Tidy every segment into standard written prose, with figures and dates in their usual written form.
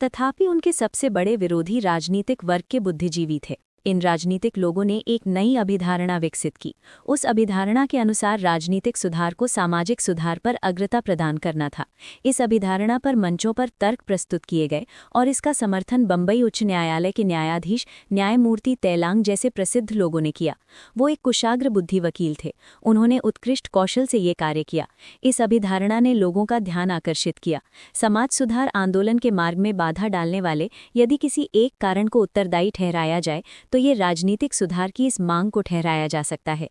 तथापि उनके सबसे बड़े विरोधी राजनीतिक वर्ग के बुद्धिजीवी थे। इन राजनीतिक लोगों ने एक नई अभिधारणा विकसित की। उस अभिधारणा के अनुसार राजनीतिक सुधार को सामाजिक सुधार पर अग्रता प्रदान करना था। इस अभिधारणा पर मंचों पर तर्क प्रस्तुत किए गए और इसका समर्थन बंबई उच्च न्यायालय के न्यायाधीश न्यायमूर्ति तैलांग जैसे प्रसिद्ध लोगों ने किया। वो एक कुशाग्र बुद्धि वकील थे। उन्होंने उत्कृष्ट कौशल से ये कार्य किया। इस अभिधारणा ने लोगों का ध्यान आकर्षित किया। समाज सुधार आंदोलन के मार्ग में बाधा डालने वाले यदि किसी एक कारण को उत्तरदायी ठहराया जाए तो ये राजनीतिक सुधार की इस मांग को ठहराया जा सकता है।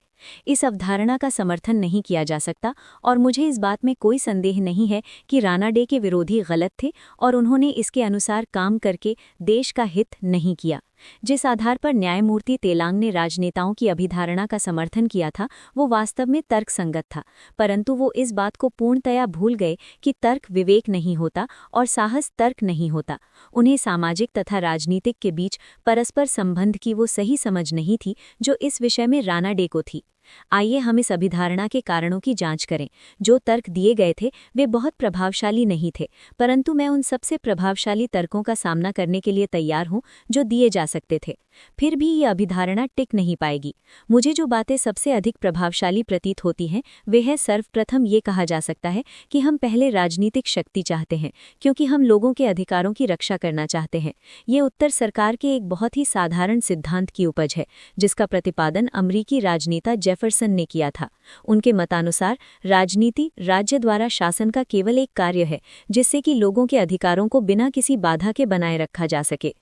इस अवधारणा का समर्थन नहीं किया जा सकता और मुझे इस बात में कोई संदेह नहीं है कि राणा डे के विरोधी गलत थे और उन्होंने इसके अनुसार काम करके देश का हित नहीं किया। जिस आधार पर न्यायमूर्ति तेलांग ने राजनेताओं की अभिधारणा का समर्थन किया था वो वास्तव में तर्कसंगत था, परंतु वो इस बात को पूर्णतया भूल गए कि तर्क विवेक नहीं होता और साहस तर्क नहीं होता। उन्हें सामाजिक तथा राजनीतिक के बीच परस्पर संबंध की वो सही समझ नहीं थी जो इस विषय में राणा डे को थी। आइए हम इस अभिधारणा के कारणों की जांच करें। जो तर्क दिए गए थे वे बहुत प्रभावशाली नहीं थे, परंतु मैं उन सबसे प्रभावशाली तर्कों का सामना करने के लिए तैयार हूं जो दिए जा सकते थे। फिर भी ये अभिधारणा टिक नहीं पाएगी। मुझे जो बातें सबसे अधिक प्रभावशाली प्रतीत होती हैं वे है सर्वप्रथम ये कहा जा सकता है कि हम पहले राजनीतिक शक्ति चाहते हैं क्योंकि हम लोगों के अधिकारों की रक्षा करना चाहते हैं। ये उत्तर सरकार के एक बहुत ही साधारण सिद्धांत की उपज है जिसका प्रतिपादन अमरीकी राजनेता जेफरसन ने किया था। उनके मतानुसार राजनीति राज्य द्वारा शासन का केवल एक कार्य है जिससे कि लोगों के अधिकारों को बिना किसी बाधा के बनाए रखा जा सके।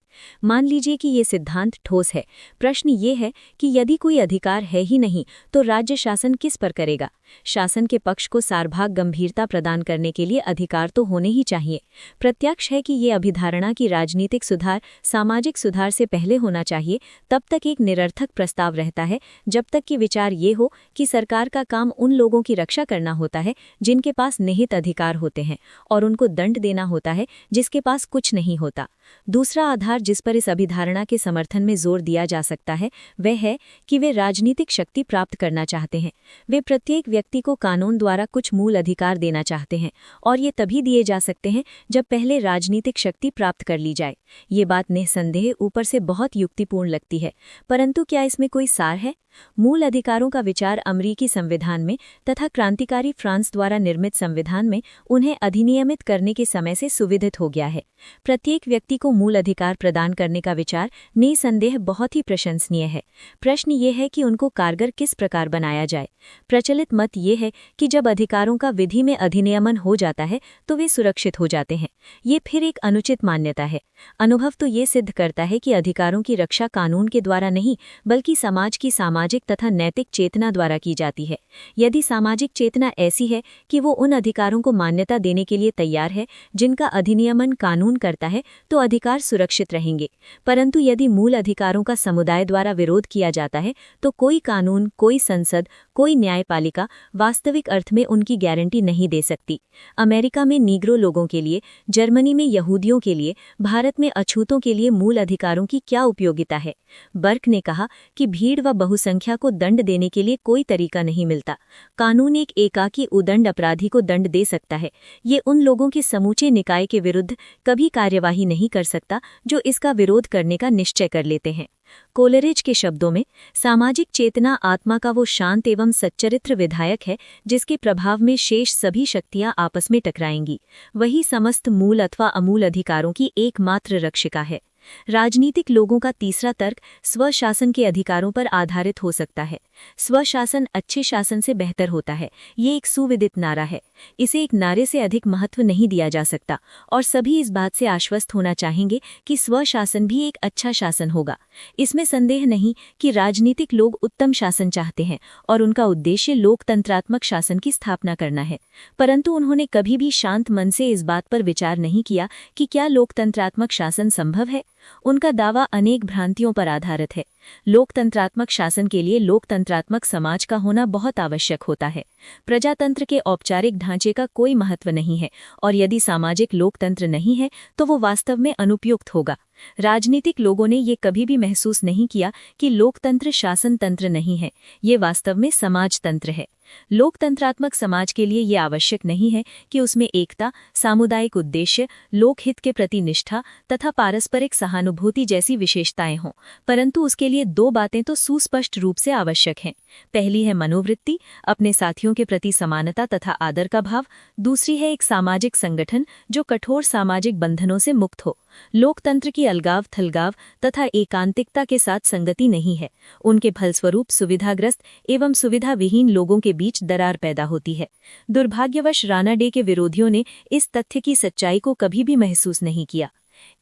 मान लीजिए कि ये सिद्धांत ठोस है। प्रश्न ये है कि यदि कोई अधिकार है ही नहीं तो राज्य शासन किस पर करेगा? शासन के पक्ष को सार्वभाग गंभीरता प्रदान करने के लिए अधिकार तो होने ही चाहिए। प्रत्यक्ष है कि ये अभिधारणा की राजनीतिक सुधार सामाजिक सुधार से पहले होना चाहिए तब तक एक निरर्थक प्रस्ताव रहता है जब तक कि विचार ये हो कि सरकार का काम उन लोगों की रक्षा करना होता है जिनके पास निहित अधिकार होते हैं और उनको दंड देना होता है जिसके पास कुछ नहीं होता। दूसरा आधार जिस पर इस अभिधारणा के समर्थन में जोर दिया जा सकता है वह है कि वे राजनीतिक शक्ति प्राप्त करना चाहते हैं। वे प्रत्येक व्यक्ति को कानून द्वारा कुछ मूल अधिकार देना चाहते हैं और ये तभी दिए जा सकते हैं जब पहले राजनीतिक शक्ति प्राप्त कर ली जाए। ये बात निस्संदेह ऊपर से बहुत युक्तिपूर्ण लगती है, परंतु क्या इसमें कोई सार है? मूल अधिकारों का विचार अमरीकी संविधान में तथा क्रांतिकारी फ्रांस द्वारा निर्मित संविधान में उन्हें अधिनियमित करने के समय से सुविदित हो गया है। प्रत्येक व्यक्ति को मूल अधिकार प्रदान करने का विचार निसंदेह बहुत ही प्रशंसनीय है। प्रश्न ये है कि उनको कारगर किस प्रकार बनाया जाए। प्रचलित मत ये है कि जब अधिकारों का विधि में अधिनियमन हो जाता है तो वे सुरक्षित हो जाते हैं। ये फिर एक अनुचित मान्यता है। अनुभव तो ये सिद्ध करता है कि अधिकारों की रक्षा कानून के द्वारा नहीं बल्कि समाज की सामाजिक तथा नैतिक चेतना द्वारा की जाती है। यदि सामाजिक चेतना ऐसी है कि वो उन अधिकारों को मान्यता देने के लिए तैयार है जिनका अधिनियमन कानून करता है तो अधिकार सुरक्षित रहेंगे, परंतु यदि मूल अधिकारों का समुदाय द्वारा विरोध किया जाता है तो कोई कानून, कोई संसद, कोई न्यायपालिका वास्तविक अर्थ में उनकी गारंटी नहीं दे सकती। अमेरिका में नीग्रो लोगों के लिए, जर्मनी में यहूदियों के लिए, भारत में अछूतों के लिए मूल अधिकारों की क्या उपयोगिता है? बर्क ने कहा कि भीड़ व बहुसंख्या को दंड देने के लिए कोई तरीका नहीं मिलता। कानून एक एकाकी उदंड अपराधी को दंड दे सकता है। ये उन लोगों के समूचे निकाय के विरुद्ध कभी कार्यवाही नहीं कर सकता जो इसका विरोध करने का निश्चय कर लेते हैं। कोलरिज के शब्दों में, सामाजिक चेतना आत्मा का वो शांत एवं सच्चरित्र विधायक है जिसके प्रभाव में शेष सभी शक्तियां आपस में टकराएंगी। वही समस्त मूल अथवा अमूल अधिकारों की एकमात्र रक्षिका है। राजनीतिक लोगों का तीसरा तर्क स्वशासन के अधिकारों पर आधारित हो सकता है। स्वशासन अच्छे शासन से बेहतर होता है। ये एक सुविदित नारा है। इसे एक नारे से अधिक महत्व नहीं दिया जा सकता और सभी इस बात से आश्वस्त होना चाहेंगे कि स्वशासन भी एक अच्छा शासन होगा। इसमें संदेह नहीं कि राजनीतिक लोग उत्तम शासन चाहते हैं और उनका उद्देश्य लोकतंत्रात्मक शासन की स्थापना करना है, परंतु उन्होंने कभी भी शांत मन से इस बात पर विचार नहीं किया कि क्या लोकतंत्रात्मक शासन संभव है। उनका दावा अनेक भ्रांतियों पर आधारित है। लोकतंत्रात्मक शासन के लिए लोकतंत्रात्मक समाज का होना बहुत आवश्यक होता है। प्रजातंत्र के औपचारिक ढांचे का कोई महत्व नहीं है और यदि सामाजिक लोकतंत्र नहीं है तो वो वास्तव में अनुपयुक्त होगा। राजनीतिक लोगों ने ये कभी भी महसूस नहीं किया कि लोकतंत्र शासन तंत्र नहीं है, ये वास्तव में समाज तंत्र है। लोकतंत्रात्मक समाज के लिए ये आवश्यक नहीं है कि उसमें एकता, सामुदायिक उद्देश्य, लोकहित के प्रति निष्ठा तथा पारस्परिक सहानुभूति जैसी विशेषताएं हों, परंतु उसके लिए दो बातें तो सुस्पष्ट रूप से आवश्यक हैं। पहली है मनोवृत्ति, अपने साथियों के प्रति समानता तथा आदर का भाव। दूसरी है एक सामाजिक संगठन जो कठोर सामाजिक बंधनों से मुक्त हो। लोकतंत्र की अलगाव थलगाव तथा एकांतिकता के साथ संगति नहीं है। उनके फलस्वरूप सुविधाग्रस्त एवं सुविधा विहीन लोगों के बीच दरार पैदा होती है। दुर्भाग्यवश राणा डे के विरोधियों ने इस तथ्य की सच्चाई को कभी भी महसूस नहीं किया।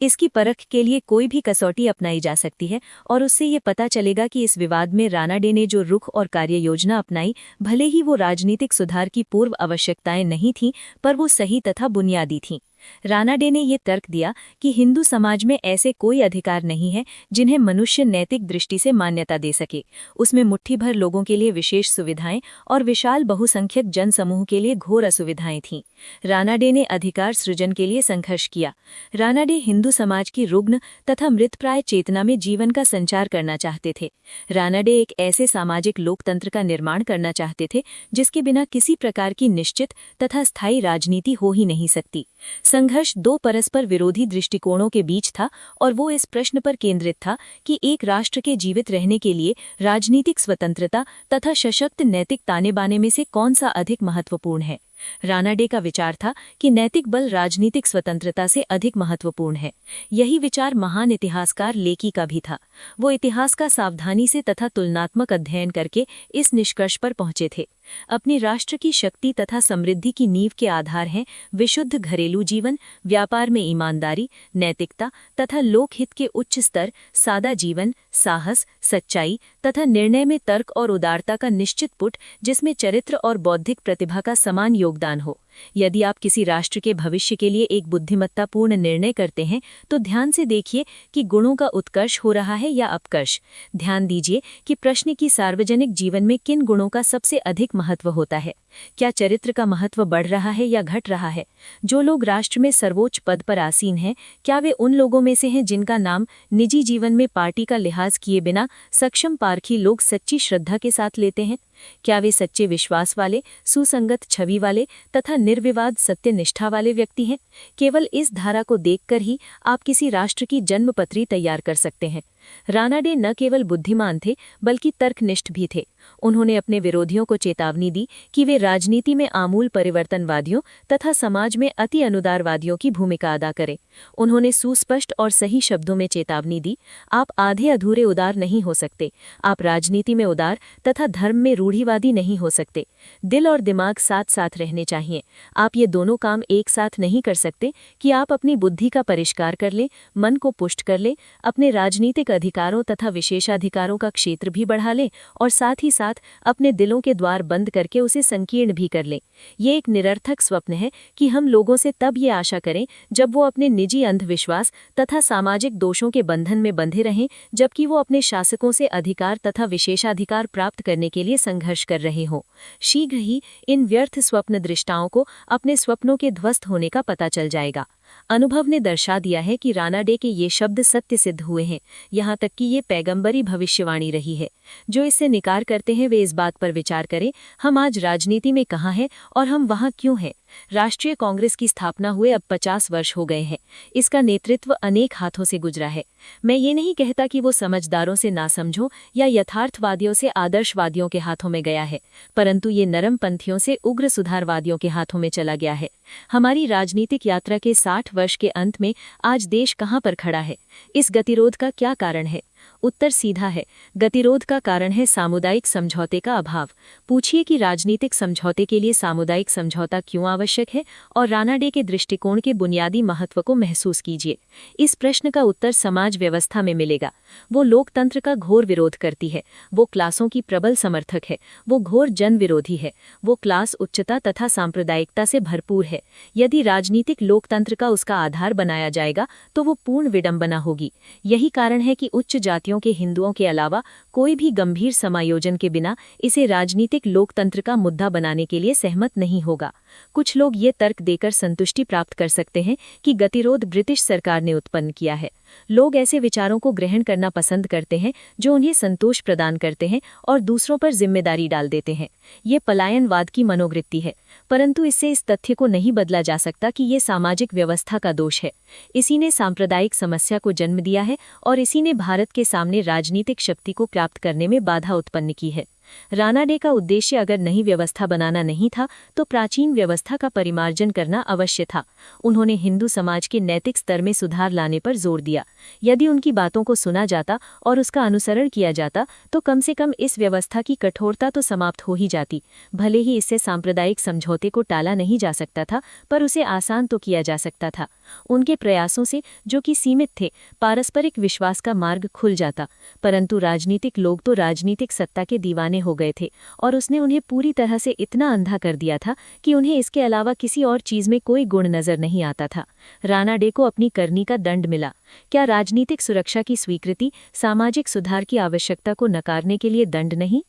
इसकी परख के लिए कोई भी कसौटी अपनाई जा सकती है और उससे ये पता चलेगा कि इस विवाद में राणा डे ने जो रुख और कार्य योजना अपनाई, भले ही वो राजनीतिक सुधार की पूर्व आवश्यकताएं नहीं थीं, पर वो सही तथा बुनियादी थीं। राणा डे ने ये तर्क दिया कि हिंदू समाज में ऐसे कोई अधिकार नहीं है जिन्हें मनुष्य नैतिक दृष्टि से मान्यता दे सके। उसमें मुट्ठी भर लोगों के लिए विशेष सुविधाएं और विशाल बहुसंख्यक जनसमूह के लिए घोर असुविधाएं थीं। राणा डे ने अधिकार सृजन के लिए संघर्ष किया। राणा डे हिंदू समाज की रुग्ण तथा मृतप्राय चेतना में जीवन का संचार करना चाहते थे। राणा डे एक ऐसे सामाजिक लोकतंत्र का निर्माण करना चाहते थे जिसके बिना किसी प्रकार की निश्चित तथा स्थायी राजनीति हो ही नहीं सकती। संघर्ष दो परस्पर विरोधी दृष्टिकोणों के बीच था और वो इस प्रश्न पर केंद्रित था कि एक राष्ट्र के जीवित रहने के लिए राजनीतिक स्वतंत्रता तथा सशक्त नैतिक ताने बाने में से कौन सा अधिक महत्वपूर्ण है। राणा डे का विचार था कि नैतिक बल राजनीतिक स्वतंत्रता से अधिक महत्वपूर्ण है। यही विचार महान इतिहासकार लेकी का भी था। वो इतिहास का सावधानी से तथा तुलनात्मक अध्ययन करके इस निष्कर्ष पर पहुंचे थे। अपने राष्ट्र की शक्ति तथा समृद्धि की नींव के आधार हैं विशुद्ध घरेलू जीवन, व्यापार में ईमानदारी, नैतिकता तथा लोकहित के उच्च स्तर, सादा जीवन, साहस, सच्चाई तथा निर्णय में तर्क और उदारता का निश्चित पुट, जिसमें चरित्र और बौद्धिक प्रतिभा का समान योगदान हो। यदि आप किसी राष्ट्र के भविष्य के लिए एक बुद्धिमत्तापूर्ण निर्णय करते हैं तो ध्यान से देखिए कि गुणों का उत्कर्ष हो रहा है या अपकर्ष। ध्यान दीजिए कि प्रश्न की सार्वजनिक जीवन में किन गुणों का सबसे अधिक महत्व होता है। क्या चरित्र का महत्व बढ़ रहा है या घट रहा है? जो लोग राष्ट्र में सर्वोच्च पद पर आसीन हैं, क्या वे उन लोगों में से हैं जिनका नाम निजी जीवन में पार्टी का लिहाज किए बिना सक्षम पारखी लोग सच्ची श्रद्धा के साथ लेते हैं? क्या वे सच्चे विश्वास वाले, सुसंगत छवि वाले तथा निर्विवाद सत्यनिष्ठा वाले व्यक्ति हैं? केवल इस धारा को देखकर ही आप किसी राष्ट्र की जन्मपत्री तैयार कर सकते हैं। राणा डे न केवल बुद्धिमान थे बल्कि तर्कनिष्ठ भी थे। उन्होंने अपने विरोधियों को चेतावनी दी कि वे राजनीति में आमूल परिवर्तनवादियों तथा समाज में अति अनुदारवादियों की भूमिका अदा करें। उन्होंने सुस्पष्ट और सही शब्दों में चेतावनी दी, आप आधे अधूरे उदार नहीं हो सकते। आप राजनीति में उदार तथा धर्म में रूढ़िवादी नहीं हो सकते। दिल और दिमाग साथ साथ रहने चाहिए। आप ये दोनों काम एक साथ नहीं कर सकते कि आप अपनी बुद्धि का परिष्कार कर लें, मन को पुष्ट कर लें, अपने राजनीतिक अधिकारों तथा विशेषाधिकारों का क्षेत्र भी बढ़ा लें और साथ ही साथ अपने दिलों के द्वार बंद करके उसे संकीर्ण भी कर लें। ये एक निरर्थक स्वप्न है कि हम लोगों से तब ये आशा करें जब वो अपने निजी अंधविश्वास तथा सामाजिक दोषों के बंधन में बंधे रहें, जबकि वो अपने शासकों से अधिकार तथा विशेषाधिकार प्राप्त करने के लिए संघर्ष कर रहे हों। शीघ्र ही इन व्यर्थ स्वप्न दृष्टाओं को अपने स्वप्नों के ध्वस्त होने का पता चल जाएगा। अनुभव ने दर्शा दिया है कि राणा डे के ये शब्द सत्य सिद्ध हुए हैं। यहाँ तक कि ये पैगंबरी भविष्यवाणी रही है। जो इससे निकार करते हैं वे इस बात पर विचार करें, हम आज राजनीति में कहाँ हैं और हम वहाँ क्यों हैं। राष्ट्रीय कांग्रेस की स्थापना हुए अब 50 वर्ष हो गए हैं। इसका नेतृत्व अनेक हाथों से गुजरा है। मैं ये नहीं कहता कि वो समझदारों से नासमझों या यथार्थवादियों से आदर्शवादियों के हाथों में गया है, परंतु ये नरमपंथियों से उग्र सुधारवादियों के हाथों में चला गया है। हमारी राजनीतिक यात्रा के 60 वर्ष के अंत में आज देश कहाँ पर खड़ा है? इस गतिरोध का क्या कारण है? उत्तर सीधा है, गतिरोध का कारण है सामुदायिक समझौते का अभाव। पूछिए कि राजनीतिक समझौते के लिए सामुदायिक समझौता क्यों आवश्यक है और राणा डे के दृष्टिकोण के बुनियादी महत्व को महसूस कीजिए। इस प्रश्न का उत्तर समाज व्यवस्था में मिलेगा। वो लोकतंत्र का घोर विरोध करती है, वो क्लासों की प्रबल समर्थक है, वो घोर जन विरोधी है, वो क्लास उच्चता तथा सांप्रदायिकता से भरपूर है। यदि राजनीतिक लोकतंत्र का उसका आधार बनाया जाएगा तो वो पूर्ण विडंबना होगी। यही कारण है कि उच्च जातियों के हिंदुओं के अलावा कोई भी गंभीर समायोजन के बिना इसे राजनीतिक लोकतंत्र का मुद्दा बनाने के लिए सहमत नहीं होगा। कुछ लोग ये तर्क देकर संतुष्टि प्राप्त कर सकते हैं कि गतिरोध ब्रिटिश सरकार ने उत्पन्न किया है। लोग ऐसे विचारों को ग्रहण करना पसंद करते हैं जो उन्हें संतोष प्रदान करते हैं और दूसरों पर जिम्मेदारी डाल देते हैं। ये पलायनवाद की मनोवृत्ति है, परंतु इससे इस तथ्य को नहीं बदला जा सकता कि ये सामाजिक व्यवस्था का दोष है। इसी ने सांप्रदायिक समस्या को जन्म दिया है और इसी ने भारत के सामने राजनीतिक शक्ति को प्राप्त करने में बाधा उत्पन्न की है। रानाडे का उद्देश्य अगर नई व्यवस्था बनाना नहीं था तो प्राचीन व्यवस्था का परिमार्जन करना अवश्य था। उन्होंने हिंदू समाज के नैतिक स्तर में सुधार लाने पर जोर दिया। यदि उनकी बातों को सुना जाता और उसका अनुसरण किया जाता तो कम से कम इस व्यवस्था की कठोरता तो समाप्त हो ही जाती। भले ही इससे सांप्रदायिक समझौते को टाला नहीं जा सकता था, पर उसे आसान तो किया जा सकता था। उनके प्रयासों से, जो कि सीमित थे, पारस्परिक विश्वास का मार्ग खुल जाता, परंतु राजनीतिक लोग तो राजनीतिक सत्ता के दीवाने हो गए थे और उसने उन्हें पूरी तरह से इतना अंधा कर दिया था कि उन्हें इसके अलावा किसी और चीज में कोई गुण नजर नहीं आता था। रानाडे को अपनी करनी का दंड मिला। क्या राजनीतिक सुरक्षा की स्वीकृति सामाजिक सुधार की आवश्यकता को नकारने के लिए दंड नहीं?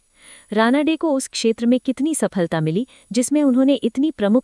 रानाडे को उस क्षेत्र में कितनी सफलता मिली जिसमें उन्होंने इतनी प्रमुख